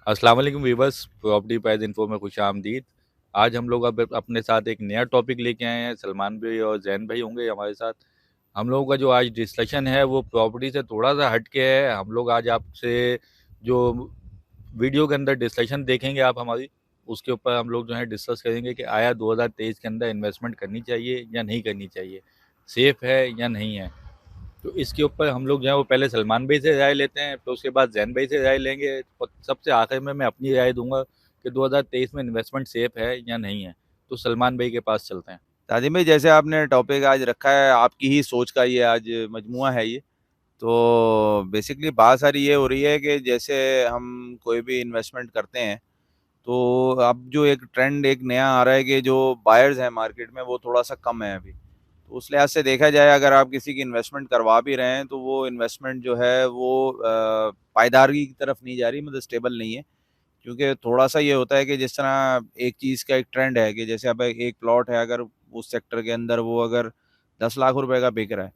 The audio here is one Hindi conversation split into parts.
अस्सलाम वालेकुम वीवर्स, प्रॉपर्टी प्राइस इन्फो में खुशामदीद। आज हम लोग अब अपने साथ एक नया टॉपिक लेके आए हैं। सलमान भाई और जैन भाई होंगे हमारे साथ। हम लोगों का जो आज डिस्कशन है वो प्रॉपर्टी से थोड़ा सा हट के है। हम लोग आज आपसे जो वीडियो के अंदर डिस्कशन देखेंगे आप हमारी, उसके ऊपर हम लोग जो है डिस्कस करेंगे कि आया 2023 के अंदर इन्वेस्टमेंट करनी चाहिए या नहीं करनी चाहिए, सेफ है या नहीं है। तो इसके ऊपर हम लोग जो है वो पहले सलमान भाई से राय लेते हैं, फिर उसके बाद जैन भाई से राय लेंगे और सबसे आखिर में मैं अपनी राय दूंगा कि 2023 में इन्वेस्टमेंट सेफ है या नहीं है। तो सलमान भाई के पास चलते हैं। ताजिम भाई, जैसे आपने टॉपिक आज रखा है, आपकी ही सोच का ये आज मजमुआ है ये। तो बेसिकली बात सारी ये हो रही है कि जैसे हम कोई भी इन्वेस्टमेंट करते हैं, तो अब जो एक ट्रेंड एक नया आ रहा है कि जो बायर्स हैं मार्केट में वो थोड़ा सा कम है अभी। तो उस लिहाज से देखा जाए, अगर आप किसी की इन्वेस्टमेंट करवा भी रहे हैं तो वो इन्वेस्टमेंट जो है वो पायदारी की तरफ नहीं जा रही, मतलब स्टेबल नहीं है। क्योंकि थोड़ा सा ये होता है कि जिस तरह एक चीज़ का एक ट्रेंड है कि जैसे अब एक प्लॉट है, अगर उस सेक्टर के अंदर वो अगर 10 लाख रुपए का बिक रहा है,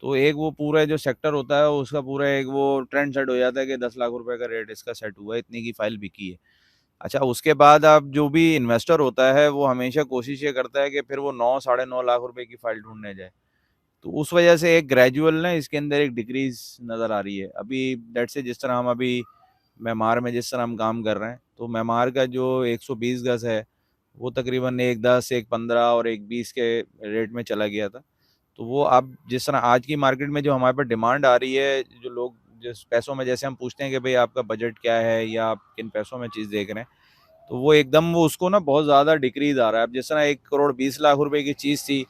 तो एक वो पूरा जो सेक्टर होता है उसका पूरा एक वो ट्रेंड सेट हो जाता है कि 10 लाख रुपए का रेट इसका सेट हुआ है, इतनी की फाइल बिकी है। अच्छा, उसके बाद अब जो भी इन्वेस्टर होता है वो हमेशा कोशिश ये करता है कि फिर वो 9 साढ़े 9 लाख रुपए की फाइल ढूंढने जाए। तो उस वजह से एक ग्रेजुअल ना इसके अंदर एक डिक्रीज नज़र आ रही है अभी। डेट से जिस तरह हम अभी मेमार में जिस तरह हम काम कर रहे हैं, तो मेमार का जो 120 गज है वो तकरीबन एक 10 एक 15 और एक 20 के रेट में चला गया था। तो वो अब जिस तरह आज की मार्केट में जो हमारे पास डिमांड आ रही है, जो लोग जिस पैसों में जैसे हम पूछते हैं कि भाई आपका बजट क्या है या आप किन पैसों में चीज़ देख रहे हैं, तो वो एकदम वो उसको ना बहुत ज़्यादा डिक्रीज आ रहा है। अब जिस तरह 1 करोड़ 20 लाख रुपए की चीज़ थी,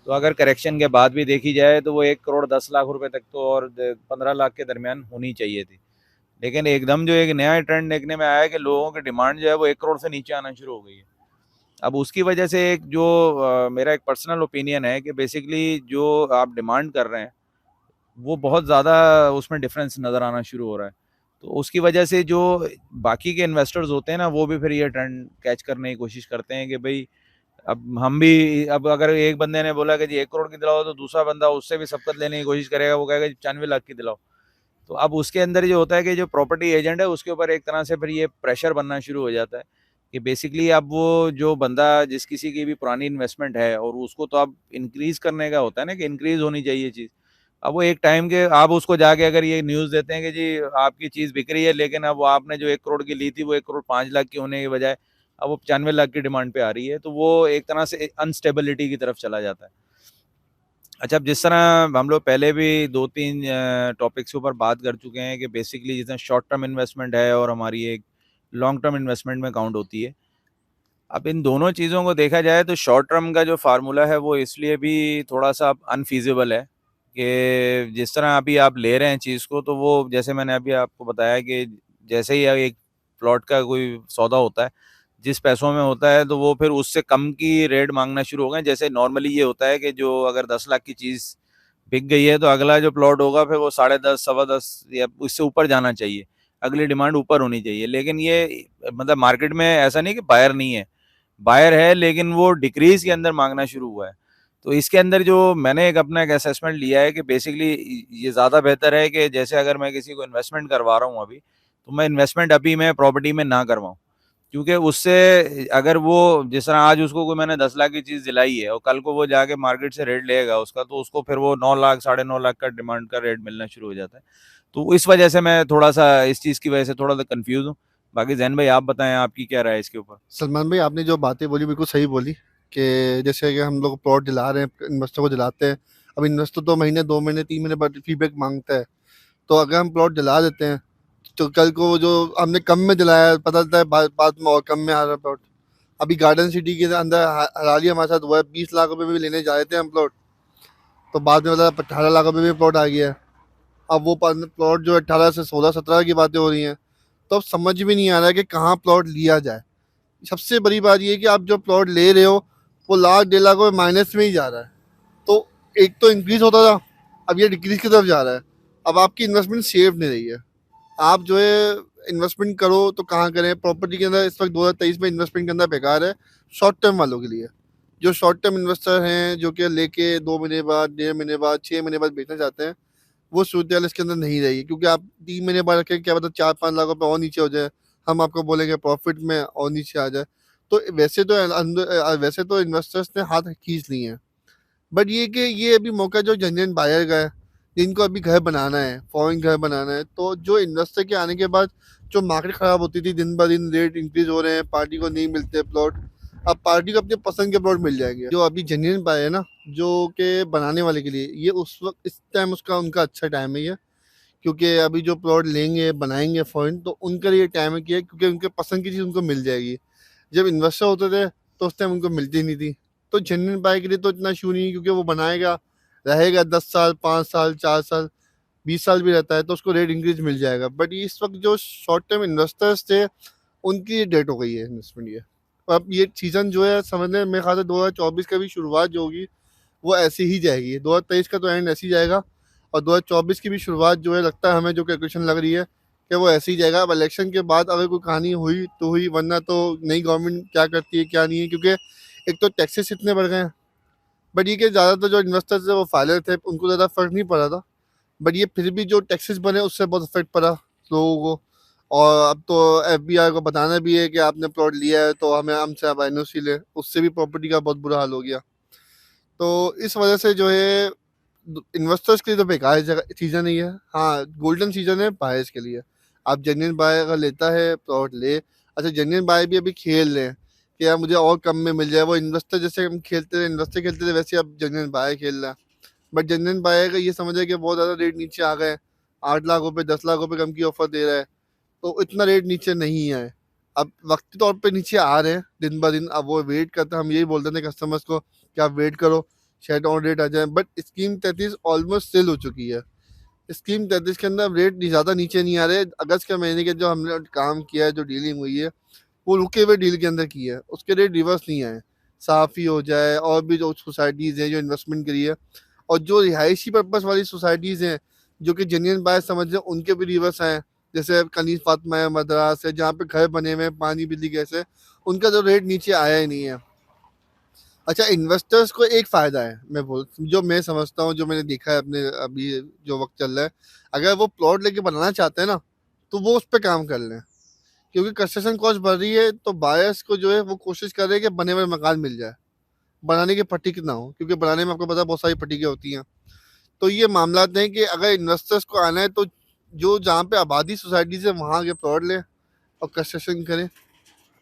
तो अगर करेक्शन के बाद भी देखी जाए तो वो 1 करोड़ 10 लाख रुपए तक तो और 15 लाख के दरमियान होनी चाहिए थी। लेकिन एकदम जो एक नया ट्रेंड देखने में आया है कि लोगों की डिमांड जो है वो 1 करोड़ से नीचे आना शुरू हो गई है। अब उसकी वजह से एक जो मेरा एक पर्सनल ओपिनियन है कि बेसिकली जो आप डिमांड कर रहे हैं वो बहुत ज़्यादा उसमें डिफरेंस नज़र आना शुरू हो रहा है। तो उसकी वजह से जो बाकी के इन्वेस्टर्स होते हैं ना, वो भी फिर ये ट्रेंड कैच करने की कोशिश करते हैं कि भाई अब हम भी, अब अगर एक बंदे ने बोला कि जी 1 करोड़ की दिलाओ, तो दूसरा बंदा उससे भी सबकत लेने की कोशिश करेगा, वो कहेगा जी 95 लाख की दिलाओ। तो अब उसके अंदर जो होता है कि जो प्रॉपर्टी एजेंट है उसके ऊपर एक तरह से फिर ये प्रेशर बनना शुरू हो जाता है कि बेसिकली अब वो जो बंदा जिस किसी की भी पुरानी इन्वेस्टमेंट है और उसको तो अब इंक्रीज करने का होता है ना कि इंक्रीज होनी चाहिए चीज़। अब वो एक टाइम के आप उसको जाके अगर ये न्यूज़ देते हैं कि जी आपकी चीज़ बिक रही है, लेकिन अब वो आपने जो 1 करोड़ की ली थी वो 1 करोड़ 5 लाख की होने के बजाय अब वो 95 लाख की डिमांड पे आ रही है, तो वो एक तरह से अनस्टेबिलिटी की तरफ चला जाता है। अच्छा, अब जिस तरह हम लोग पहले भी 2-3 टॉपिक्स के ऊपर बात कर चुके हैं कि बेसिकली जितना शॉर्ट टर्म इन्वेस्टमेंट है और हमारी एक लॉन्ग टर्म इन्वेस्टमेंट में काउंट होती है। अब इन दोनों चीज़ों को देखा जाए तो शॉर्ट टर्म का जो फार्मूला है वो इसलिए भी थोड़ा सा अनफीजिबल है कि जिस तरह अभी आप ले रहे हैं चीज़ को, तो वो जैसे मैंने अभी आपको बताया कि जैसे ही एक प्लॉट का कोई सौदा होता है, जिस पैसों में होता है, तो वो फिर उससे कम की रेट मांगना शुरू हो गए। जैसे नॉर्मली ये होता है कि जो अगर 10 लाख की चीज़ बिक गई है, तो अगला जो प्लॉट होगा फिर वो 10.5 10.15 या उससे ऊपर जाना चाहिए, अगली डिमांड ऊपर होनी चाहिए। लेकिन ये मतलब मार्केट में ऐसा नहीं कि बायर नहीं है, बायर है, लेकिन वो डिक्रीज के अंदर मांगना शुरू हुआ है। तो इसके अंदर जो मैंने एक अपना एक असेसमेंट लिया है कि बेसिकली ये ज़्यादा बेहतर है कि जैसे अगर मैं किसी को इन्वेस्टमेंट करवा रहा हूँ अभी, तो मैं इन्वेस्टमेंट अभी मैं प्रॉपर्टी में ना करवाऊँ। क्योंकि उससे अगर वो जिस तरह आज उसको कोई मैंने 10 लाख की चीज़ दिलाई है और कल को वो जाके मार्केट से रेट लेगा उसका, तो उसको फिर वो 9 लाख 9.5 लाख का डिमांड का रेट मिलना शुरू हो जाता है। तो इस वजह से मैं थोड़ा सा इस चीज़ की वजह से थोड़ा सा कंफ्यूज हूँ। बाकी जैन भाई आप बताएं, आपकी क्या राय है इसके ऊपर। सलमान भाई, आपने जो बातें बोली बिल्कुल सही बोली कि जैसे कि हम लोग प्लॉट दिला रहे हैं, इन्वेस्टर को दिलाते हैं। अब इन्वेस्टर तो महीने 2 महीने 3 महीने बाद फीडबैक मांगता है। तो अगर हम प्लॉट दिला देते हैं तो कल को जो हमने कम में दिलाया है, पता चलता है बाद में और कम में आ रहा है प्लॉट। अभी गार्डन सिटी के अंदर हाल ही हमारे साथ हुआ है, 20 लाख रुपए में भी लेने जा रहे थे हम प्लॉट, तो बाद में मतलब 18 लाख रुपए में प्लॉट आ गया है। अब वो प्लॉट जो 18 से 16 17 की बातें हो रही हैं, तो अब समझ भी नहीं आ रहा है कि कहाँ प्लॉट लिया जाए। सबसे बड़ी बात ये है कि आप जो प्लॉट ले रहे हो वो लाख 1.5 लाख रुपए माइनस में ही जा रहा है। तो एक तो इंक्रीज होता था, अब ये डिक्रीज की तरफ जा रहा है। अब आपकी इन्वेस्टमेंट सेफ नहीं रही है। आप जो है इन्वेस्टमेंट करो तो कहाँ करें? प्रॉपर्टी के अंदर इस वक्त 2023 में इन्वेस्टमेंट करना बेकार है शॉर्ट टर्म वालों के लिए। जो शॉर्ट टर्म इन्वेस्टर हैं, जो कि लेके 2 महीने बाद, 1.5 महीने बाद, 6 महीने बाद बेचना चाहते हैं, वो सूरत इसके अंदर नहीं रही, क्योंकि आप 3 महीने बाद रखें, क्या पता 4-5 लाख रुपए और नीचे हो जाए। हम आपको बोलेंगे प्रॉफिट में और नीचे आ जाए। तो वैसे तो इन्वेस्टर्स ने हाथ खींच लिए हैं, बट ये कि ये अभी मौका जो जेन्युइन बायर का है, जिनको अभी घर बनाना है, फॉरेन घर बनाना है, तो जो इन्वेस्टर के आने के बाद जो मार्केट ख़राब होती थी, दिन ब दिन रेट इंक्रीज हो रहे हैं, पार्टी को नहीं मिलते प्लॉट, अब पार्टी को अपने पसंद के प्लॉट मिल जाएंगे। जो अभी जेन्युइन बायर है ना, जो के बनाने वाले के लिए ये उस वक्त इस टाइम उसका उनका अच्छा टाइम है ये, क्योंकि अभी जो प्लॉट लेंगे बनाएंगे फॉरेन, तो उनका लिए टाइम है कि क्योंकि उनके पसंद की चीज़ उनको मिल जाएगी। जब इन्वेस्टर होते थे तो उस टाइम उनको मिलती नहीं थी। तो जेन्युइन बाय के लिए तो इतना इशू नहीं है, क्योंकि वो बनाएगा, रहेगा 10 साल, 5 साल, 4 साल, 20 साल भी रहता है, तो उसको रेट इंक्रीज मिल जाएगा। बट इस वक्त जो शॉर्ट टर्म इन्वेस्टर्स थे, उनकी डेट हो गई है इन्वेस्टमेंट ये। अब ये सीजन जो है समझने मेरे ख्याल से 2024 का भी शुरुआत जो होगी वो ऐसे ही जाएगी, 2023 का तो एंड ऐसे ही जाएगा, और 2024 की भी शुरुआत जो है लगता है हमें, जो कैलकुलेशन लग रही है कि वो ऐसे ही जाएगा। अब इलेक्शन के बाद अगर कोई कहानी हुई तो हुई, वरना तो नई गवर्नमेंट क्या करती है क्या नहीं है, क्योंकि एक तो टैक्सेस इतने बढ़ गए हैं। बट ये कि ज़्यादातर जो इन्वेस्टर्स थे वो फाइलर थे, उनको ज़्यादा फर्क नहीं पड़ा था। बट ये फिर भी जो टैक्सेस बने उससे बहुत इफेक्ट पड़ा लोगों को। और अब तो FBI को बताना भी है कि आपने प्लॉट लिया है तो हमें हमसे आप NOC ले, उससे भी प्रॉपर्टी का बहुत बुरा हाल हो गया। तो इस वजह से जो है इन्वेस्टर्स के लिए तो बेकार जगह सीजन ही है। हाँ, गोल्डन सीजन है बायर्स के लिए। आप जेन्युइन बाय अगर लेता है प्लॉट ले। अच्छा, जेन्युइन बाय भी अभी खेल रहे हैं कि यार मुझे और कम में मिल जाए, वो इन्वेस्टर जैसे हम खेलते थे, इन्वेस्टर खेलते थे, वैसे अब जेन्युइन बाय खेल रहा है। बट जेन्युइन बाय का ये समझ है कि बहुत ज़्यादा रेट नीचे आ गए, 8 लाख रुपए 10 लाख रुपए कम की ऑफर दे रहा है, तो इतना रेट नीचे नहीं है। अब वक्ती तौर पे नीचे आ रहे हैं दिन ब दिन। अब वो वेट करते हैं, हम यही बोलते थे कस्टमर्स को कि आप वेट करो, शायद और रेट आ जाए। बट स्कीम 33 ऑलमोस्ट सेल हो चुकी है। स्कीम 33 के अंदर रेट ज़्यादा नीचे नहीं आ रहे। अगस्त के महीने के जो हमने काम किया है, जो डीलिंग हुई है, वो रुके हुए डील के अंदर की है, उसके रेट रिवर्स नहीं आए। साफ़ी हो जाए, और भी जो सोसाइटीज़ हैं जो इन्वेस्टमेंट करी है, और जो रिहायशी पर्पस वाली सोसाइटीज़ हैं जो कि जेन्युइन बाय समझ रहे हैं, उनके भी रिवर्स आए हैं। जैसे कनीज फातिमा है, मद्रास है, जहाँ पे घर बने हुए हैं, पानी बिजली गैस है, उनका तो रेट नीचे आया ही नहीं है। अच्छा, इन्वेस्टर्स को एक फ़ायदा है, जो मैं समझता हूँ, जो मैंने देखा है अपने अभी जो वक्त चल रहा है, अगर वो प्लॉट लेके बनाना चाहते हैं ना, तो वो उस पर काम कर लें। क्योंकि कंस्ट्रक्शन कॉस्ट बढ़ रही है, तो बायर्स को जो है वो कोशिश कर रहे हैं कि बने हुए मकान मिल जाए, बनाने की फटीक ना हो, क्योंकि बनाने में आपको पता है बहुत सारी फटीकें होती हैं। तो ये मामला हैं कि अगर इन्वेस्टर्स को आना है, तो जो जहाँ पे आबादी सोसाइटीज़ है वहाँ के प्लॉट लें और कंस्ट्रक्शन करें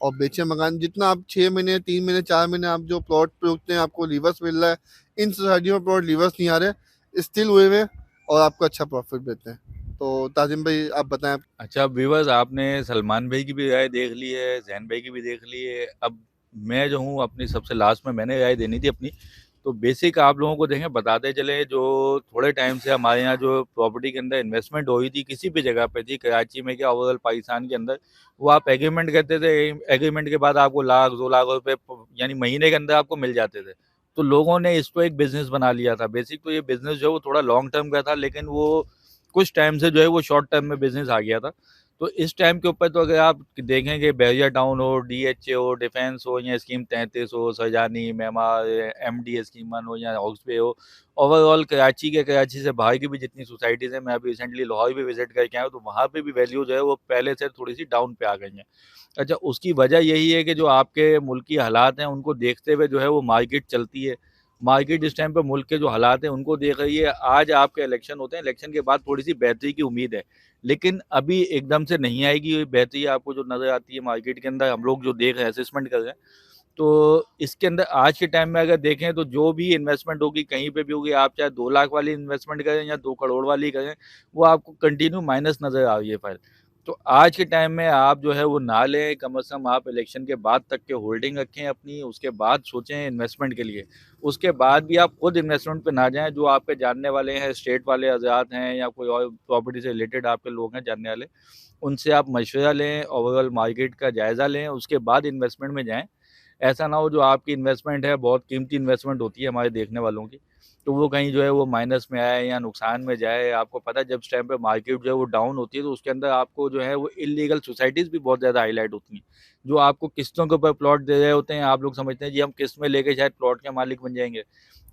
और बेचें मकान। जितना आप 6 महीने, 3 महीने, 4 महीने आप जो प्लॉट पे रुकते हैं, आपको रिवर्स मिल रहा है। इन सोसाइटियों में प्लॉट रिवर्स नहीं आ रहे, स्टिल हुए हुए, और आपको अच्छा प्रॉफिट देते हैं। तो ताजिम भाई आप बताएं। अच्छा व्यूअर्स, आपने सलमान भाई की भी राय देख ली है, जैन भाई की भी देख ली है। अब मैं जो हूँ अपनी सबसे लास्ट में मैंने राय देनी थी अपनी। तो बेसिक आप लोगों को देखें बताते चले, जो थोड़े टाइम से हमारे यहाँ जो प्रॉपर्टी के अंदर इन्वेस्टमेंट हो रही थी, किसी भी जगह पे थी, कराची में क्या ओवरऑल पाकिस्तान के अंदर, वो आप एग्रीमेंट करते थे, एग्रीमेंट के बाद आपको 1 लाख 2 लाख रुपए यानी महीने के अंदर आपको मिल जाते थे। तो लोगों ने इसको एक बिजनेस बना लिया था। बेसिक तो ये बिजनेस जो है वो थोड़ा लॉन्ग टर्म का था, लेकिन वो कुछ टाइम से जो है वो शॉर्ट टर्म में बिजनेस आ गया था। तो इस टाइम के ऊपर तो अगर आप देखेंगे, बैरियर टाउन हो, DHA हो, डिफेंस हो, या स्कीम 33 हो, सरजानी, मेमार, MD स्कीम 1 हो, या हाउसवे हो, ओवरऑल कराची से बाहर की भी जितनी सोसाइटीज़ हैं, मैं अभी रिसेंटली लाहौर भी विजिट करके आया हूँ, तो वहाँ पे भी वैल्यू जो है वो पहले से थोड़ी सी डाउन पे आ गई है। अच्छा, उसकी वजह यही है कि जो आपके मुल्क की हालात हैं उनको देखते हुए जो है वो मार्केट चलती है। मार्केट इस टाइम पे मुल्क के जो हालात हैं उनको देख रही है। आज आपके इलेक्शन होते हैं, इलेक्शन के बाद थोड़ी सी बेहतरी की उम्मीद है, लेकिन अभी एकदम से नहीं आएगी बेहतरी। आपको जो नज़र आती है मार्केट के अंदर, हम लोग जो देख रहे हैं, असेसमेंट कर रहे हैं, तो इसके अंदर आज के टाइम में अगर देखें तो जो भी इन्वेस्टमेंट होगी कहीं पे भी होगी, आप चाहे 2 लाख वाली इन्वेस्टमेंट करें या 2 करोड़ वाली करें, वो आपको कंटिन्यू माइनस नज़र आ रही है फाइल। तो आज के टाइम में आप जो है वो ना लें, कम से कम आप इलेक्शन के बाद तक के होल्डिंग रखें अपनी, उसके बाद सोचें इन्वेस्टमेंट के लिए। उसके बाद भी आप खुद इन्वेस्टमेंट पे ना जाएं। जो आपके जानने वाले हैं, स्टेट वाले हजरात हैं, या कोई और प्रॉपर्टी से रिलेटेड आपके लोग हैं जानने वाले, उनसे आप मशवरा लें, ओवरऑल मार्केट का जायज़ा लें, उसके बाद इन्वेस्टमेंट में जाएं। ऐसा ना हो जो आपकी इन्वेस्टमेंट है, बहुत कीमती इन्वेस्टमेंट होती है हमारे देखने वालों की, तो वो कहीं जो है वो माइनस में आए या नुकसान में जाए। आपको पता है जब उस टाइम पे मार्केट जो है वो डाउन होती है, तो उसके अंदर आपको जो है वो इलीगल सोसाइटीज़ भी बहुत ज़्यादा हाईलाइट होती हैं, जो आपको किस्तों के ऊपर प्लॉट दे रहे होते हैं। आप लोग समझते हैं जी हम किस्त में लेके शायद प्लॉट के मालिक बन जाएंगे,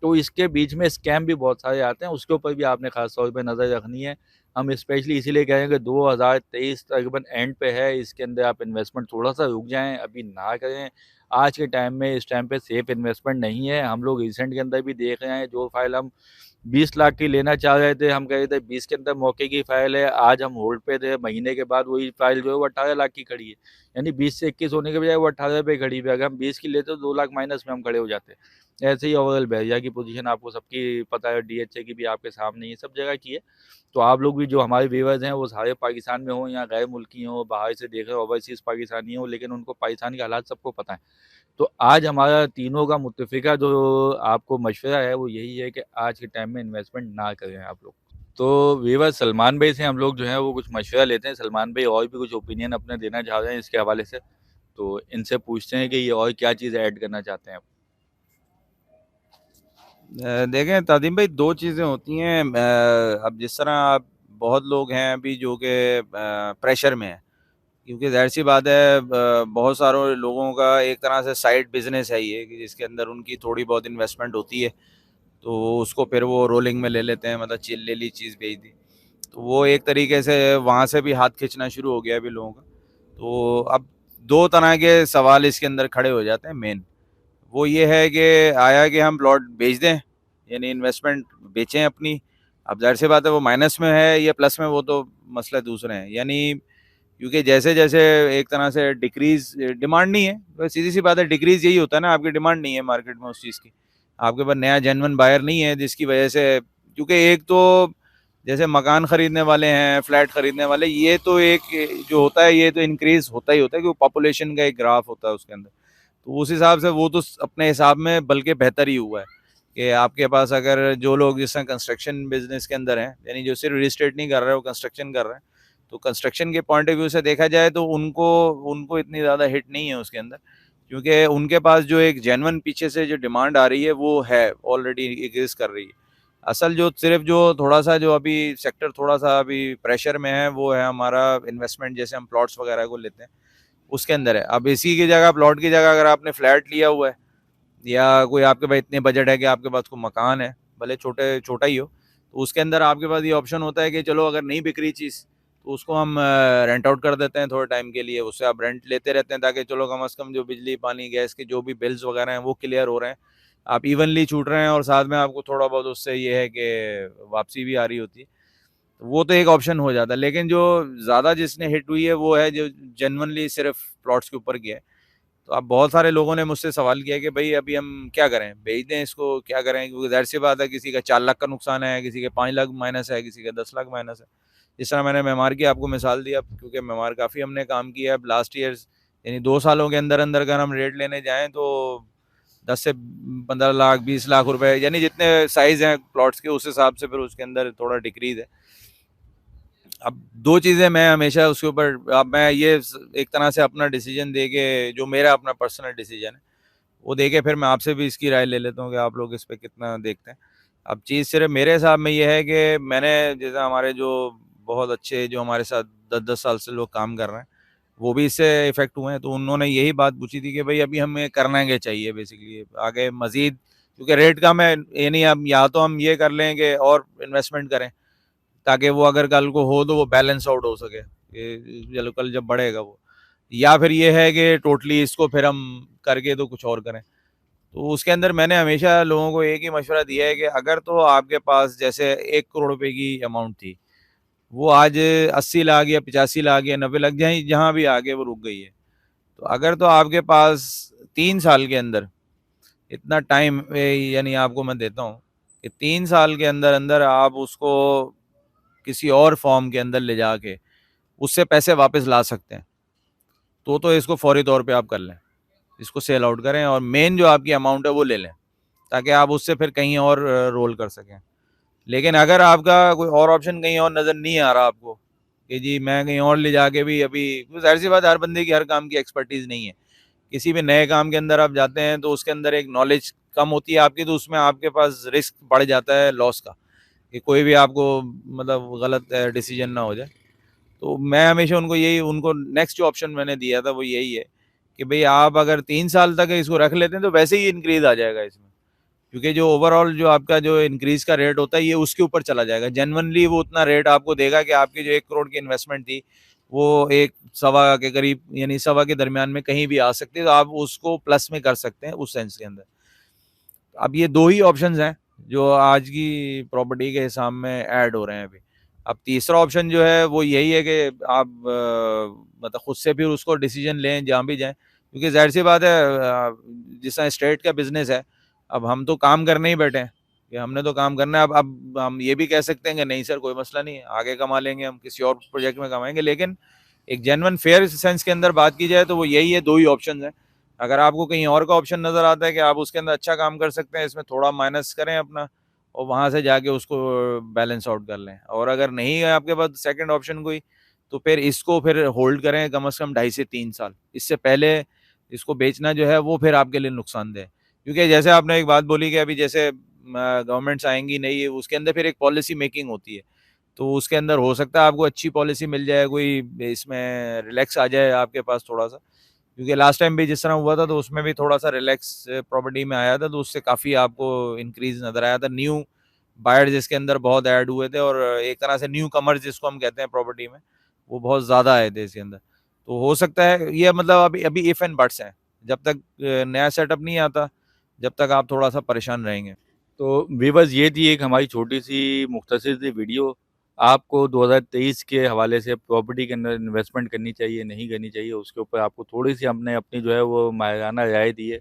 तो इसके बीच में स्कैम भी बहुत सारे आते हैं, उसके ऊपर भी आपने खास तौर पर नज़र रखनी है। हम स्पेशली इसीलिए कह रहे हैं कि 2023 तकरीबन एंड पे है, इसके अंदर आप इन्वेस्टमेंट थोड़ा-सा रुक जाएँ, अभी ना करें। आज के टाइम में इस टाइम पे सेफ इन्वेस्टमेंट नहीं है। हम लोग रिसेंट के अंदर भी देख रहे हैं, जो फाइल हम 20 लाख की लेना चाह रहे थे, हम कह रहे थे 20 के अंदर मौके की फाइल है, आज हम होल्ड पे थे, महीने के बाद वही फाइल जो है वो 18 लाख की खड़ी है। यानी 20 से 21 होने के बजाय वो 18 पे खड़ी हुई है। अगर हम 20 की लेते तो 2 लाख माइनस में हम खड़े हो जाते। ऐसे ही ओवरऑल बहरिया की पोजीशन आपको सबकी पता है, डीएचए की भी आपके सामने ही है, सब जगह की है। तो आप लोग भी, जो हमारे व्यूअर्स हैं, वो सारे पाकिस्तान में हों या गैर मुल्की हों, बाहर से देख रहे हो, ओवरसीज़ पाकिस्तानी हों, लेकिन उनको पाकिस्तान के हालात सबको पता है। तो आज हमारा तीनों का मुत्तफ़िका जो आपको मशवरा है वो यही है कि आज के टाइम में इन्वेस्टमेंट ना करें आप लोग। तो व्यूअर्स, सलमान भाई से हम लोग जो है वो कुछ मशवरा लेते हैं। सलमान भाई और भी कुछ ओपिनियन अपने देना चाह रहे हैं इसके हवाले से, तो इनसे पूछते हैं कि ये और क्या चीज़ ऐड करना चाहते हैं आप? देखें तादीम भाई, दो चीज़ें होती हैं। अब जिस तरह आप, बहुत लोग हैं अभी जो कि प्रेशर में हैं, क्योंकि ज़ाहिर सी बात है, बहुत सारे लोगों का एक तरह से साइड बिजनेस है ये, कि जिसके अंदर उनकी थोड़ी बहुत इन्वेस्टमेंट होती है, तो उसको फिर वो रोलिंग में ले लेते हैं, मतलब ले ली चीज़ बेच दी। तो वो एक तरीके से वहाँ से भी हाथ खींचना शुरू हो गया अभी लोगों का। तो अब दो तरह के सवाल इसके अंदर खड़े हो जाते हैं मेन। वो ये है कि आया कि हम प्लॉट बेच दें, यानी इन्वेस्टमेंट बेचें अपनी। अब जाहिर सी बात है, वो माइनस में है या प्लस में, वो तो मसले दूसरे हैं। यानी क्योंकि जैसे जैसे एक तरह से डिक्रीज डिमांड नहीं है, तो सीधी सी बात है, डिक्रीज यही होता है ना, आपकी डिमांड नहीं है मार्केट में उस चीज़ की, आपके पास नया जेन्युइन बायर नहीं है, जिसकी वजह से, क्योंकि एक तो जैसे मकान खरीदने वाले हैं, फ्लैट खरीदने वाले, ये तो एक जो होता है, ये तो इंक्रीज होता ही होता है, क्योंकि पॉपुलेशन का एक ग्राफ होता है उसके अंदर। तो उस हिसाब से वो तो अपने हिसाब में बल्कि बेहतर ही हुआ है कि आपके पास अगर जो लोग जिस तरह कंस्ट्रक्शन बिजनेस के अंदर हैं, यानी जो सिर्फ रियल एस्टेट नहीं कर रहे, वो कंस्ट्रक्शन कर रहे हैं, तो कंस्ट्रक्शन के पॉइंट ऑफ व्यू से देखा जाए तो उनको उनको इतनी ज़्यादा हिट नहीं है उसके अंदर, क्योंकि उनके पास जो एक जेन्युइन पीछे से जो डिमांड आ रही है वो है, ऑलरेडी एग्जिस्ट कर रही है। असल जो सिर्फ जो थोड़ा सा जो अभी सेक्टर थोड़ा सा अभी प्रेशर में है, वो है हमारा इन्वेस्टमेंट, जैसे हम प्लॉट्स वगैरह को लेते हैं उसके अंदर है। अब इसी की जगह, प्लॉट की जगह, अगर आपने फ्लैट लिया हुआ है, या कोई आपके पास इतने बजट है कि आपके पास कोई मकान है, भले छोटा ही हो, तो उसके अंदर आपके पास ये ऑप्शन होता है कि चलो अगर नहीं बिक रही चीज़, तो उसको हम रेंट आउट कर देते हैं थोड़े टाइम के लिए, उससे आप रेंट लेते रहते हैं, ताकि चलो कम से कम जो बिजली पानी गैस के जो भी बिल्स वगैरह हैं वो क्लियर हो रहे हैं, आप इवनली छूट रहे हैं, और साथ में आपको थोड़ा बहुत उससे ये है कि वापसी भी आ रही होती है। तो वो तो एक ऑप्शन हो जाता है। लेकिन जो ज़्यादा जिसने हिट हुई है वो है जो जेन्युइनली सिर्फ प्लॉट्स के ऊपर किया है। तो अब बहुत सारे लोगों ने मुझसे सवाल किया कि भाई अभी हम क्या करें, बेच दें इसको, क्या करें, क्योंकि ज़ाहिर सी बात है, किसी का 4 लाख का नुकसान है, किसी के 5 लाख माइनस है, किसी का 10 लाख माइनस है। जिस तरह मैंने मेमार की आपको मिसाल दी, अब क्योंकि मेमार काफ़ी हमने काम किया है अब लास्ट ईयर्स, यानी 2 सालों के अंदर अंदर अगर हम रेट लेने जाएँ तो 10 से 15 लाख 20 लाख रुपए, यानी जितने साइज़ हैं प्लॉट्स के, उस हिसाब से फिर उसके अंदर थोड़ा डिक्रीज़ है। अब 2 चीज़ें मैं हमेशा उसके ऊपर, अब मैं ये एक तरह से अपना डिसीजन दे के, जो मेरा अपना पर्सनल डिसीजन है, वो देके फिर मैं आपसे भी इसकी राय ले लेता हूँ कि आप लोग इस पे कितना देखते हैं। अब चीज़ सिर्फ मेरे हिसाब में ये है कि मैंने, जैसे हमारे जो बहुत अच्छे जो हमारे साथ 10-10 साल से लोग काम कर रहे हैं, वो भी इससे इफ़ेक्ट हुए हैं, तो उन्होंने यही बात पूछी थी कि भाई अभी हमें करना क्या चाहिए बेसिकली आगे मज़ीद, क्योंकि रेट का मैं ये नहीं, अब या तो हम ये कर लें कि और इन्वेस्टमेंट करें, ताकि वो अगर कल को हो तो वो बैलेंस आउट हो सके, चलो कल जब बढ़ेगा वो, या फिर ये है कि टोटली इसको फिर हम करके तो कुछ और करें। तो उसके अंदर मैंने हमेशा लोगों को एक ही मशवरा दिया है कि अगर तो आपके पास जैसे 1 करोड़ रुपए की अमाउंट थी, वो आज 80 लाख या 85 लाख या 90 लाख, जहाँ भी आगे वो रुक गई है, तो अगर तो आपके पास 3 साल के अंदर इतना टाइम, यानी आपको मैं देता हूँ कि 3 साल के अंदर अंदर आप उसको किसी और फॉर्म के अंदर ले जाके उससे पैसे वापस ला सकते हैं, तो इसको फौरी तौर पे आप कर लें, इसको सेल आउट करें और मेन जो आपकी अमाउंट है वो ले लें, ताकि आप उससे फिर कहीं और रोल कर सकें। लेकिन अगर आपका कोई और ऑप्शन कहीं और नज़र नहीं आ रहा आपको कि जी मैं कहीं और ले जाके भी, अभी ज़ाहिर सी बात है, हर बंदे की हर काम की एक्सपर्टीज़ नहीं है, किसी भी नए काम के अंदर आप जाते हैं तो उसके अंदर एक नॉलेज कम होती है आपकी, तो उसमें आपके पास रिस्क बढ़ जाता है लॉस का, कि कोई भी आपको मतलब गलत डिसीजन ना हो जाए। तो मैं हमेशा उनको नेक्स्ट जो ऑप्शन मैंने दिया था वो यही है कि भाई आप अगर 3 साल तक इसको रख लेते हैं तो वैसे ही इंक्रीज आ जाएगा इसमें, क्योंकि जो ओवरऑल जो आपका जो इंक्रीज का रेट होता है ये उसके ऊपर चला जाएगा। जेन्युइनली वो उतना रेट आपको देगा कि आपकी जो 1 करोड़ की इन्वेस्टमेंट थी वो 1 सवा के करीब यानी सवा के दरमियान में कहीं भी आ सकती है, तो आप उसको प्लस में कर सकते हैं उस सेंस के अंदर। अब ये 2 ही ऑप्शंस हैं जो आज की प्रॉपर्टी के हिसाब में ऐड हो रहे हैं अभी। अब तीसरा ऑप्शन जो है वो यही है कि आप मतलब खुद से फिर उसको डिसीजन लें जहाँ भी जाएँ, क्योंकि ज़ाहिर-सी बात है जिस तरह स्टेट का बिज़नेस है, अब हम तो काम करने ही बैठे हैं कि हमने तो काम करना है। अब हम ये भी कह सकते हैं कि नहीं सर कोई मसला नहीं है, आगे कमा लेंगे हम किसी और प्रोजेक्ट में कमाएँगे, लेकिन एक जेन्युइन फेयर सेंस के अंदर बात की जाए तो वो यही है, 2 ही ऑप्शंस हैं। अगर आपको कहीं और का ऑप्शन नज़र आता है कि आप उसके अंदर अच्छा काम कर सकते हैं, इसमें थोड़ा माइनस करें अपना और वहाँ से जाके उसको बैलेंस आउट कर लें। और अगर नहीं है आपके पास सेकंड ऑप्शन कोई, तो फिर इसको फिर होल्ड करें कम से कम 2.5 से 3 साल। इससे पहले इसको बेचना जो है वो फिर आपके लिए नुकसानदेह है। क्योंकि जैसे आपने एक बात बोली कि अभी जैसे गवर्नमेंट्स आएँगी नहीं, उसके अंदर फिर एक पॉलिसी मेकिंग होती है। तो उसके अंदर हो सकता है आपको अच्छी पॉलिसी मिल जाए, कोई इसमें रिलैक्स आ जाए आपके पास थोड़ा-सा। क्योंकि लास्ट टाइम भी जिस तरह हुआ था तो उसमें भी थोड़ा-सा रिलैक्स प्रॉपर्टी में आया था, तो उससे काफ़ी आपको इंक्रीज़ नज़र आया था। न्यू बायर्स जिसके अंदर बहुत ऐड हुए थे और एक तरह से न्यू कमर्स जिसको हम कहते हैं प्रॉपर्टी में, वो बहुत ज़्यादा आए थे इसके अंदर। तो हो सकता है ये मतलब अभी अभी इफ एंड बट्स हैं। जब तक नया सेटअप नहीं आता, जब तक आप थोड़ा-सा परेशान रहेंगे। तो व्यूअर्स ये थी एक हमारी छोटी-सी मुख्तसर सी वीडियो। आपको 2023 के हवाले से प्रॉपर्टी के अंदर इन्वेस्टमेंट करनी चाहिए, नहीं करनी चाहिए, उसके ऊपर आपको थोड़ी-सी हमने अपनी जो है वो माहिराना राय दी है।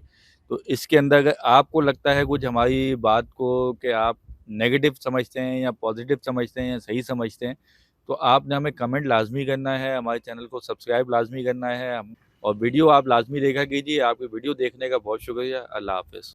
तो इसके अंदर अगर आपको लगता है कुछ हमारी बात को कि आप नेगेटिव समझते हैं या पॉजिटिव समझते हैं या सही समझते हैं, तो आपने हमें कमेंट लाज़मी करना है, हमारे चैनल को सब्सक्राइब लाज़मी करना है हम और वीडियो आप लाज़मी देखा कीजिए। आपके वीडियो देखने का बहुत शुक्रिया। अल्लाह हाफ़िज़।